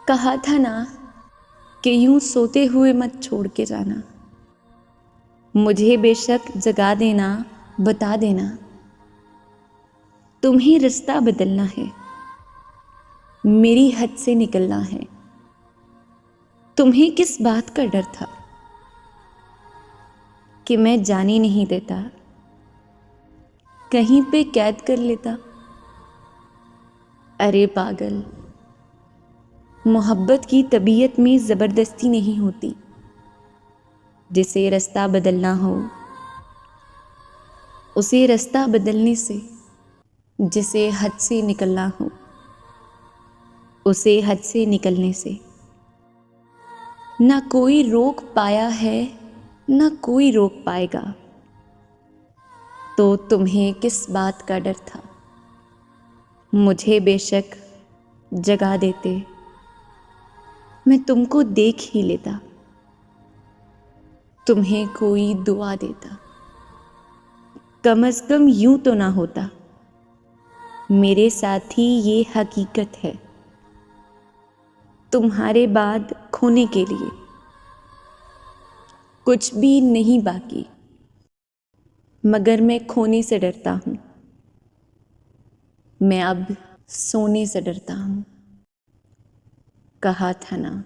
कहा था ना कि यूं सोते हुए मत छोड़ के जाना। मुझे बेशक जगा देना, बता देना। तुम्हें रास्ता बदलना है, मेरी हद से निकलना है। तुम्हें किस बात का डर था कि मैं जाने नहीं देता, कहीं पे कैद कर लेता। अरे पागल, मोहब्बत की तबीयत में ज़बरदस्ती नहीं होती। जिसे रास्ता बदलना हो उसे रास्ता बदलने से, जिसे हद से निकलना हो उसे हद से निकलने से। ना कोई रोक पाया है, ना कोई रोक पाएगा। तो तुम्हें किस बात का डर था? मुझे बेशक जगा देते, मैं तुमको देख ही लेता। तुम्हें कोई दुआ देता, कम से कम यूं तो ना होता। मेरे साथ ही ये हकीकत है, तुम्हारे बाद खोने के लिए कुछ भी नहीं बाकी। मगर मैं खोने से डरता हूँ, मैं अब सोने से डरता हूँ। कहा था ना।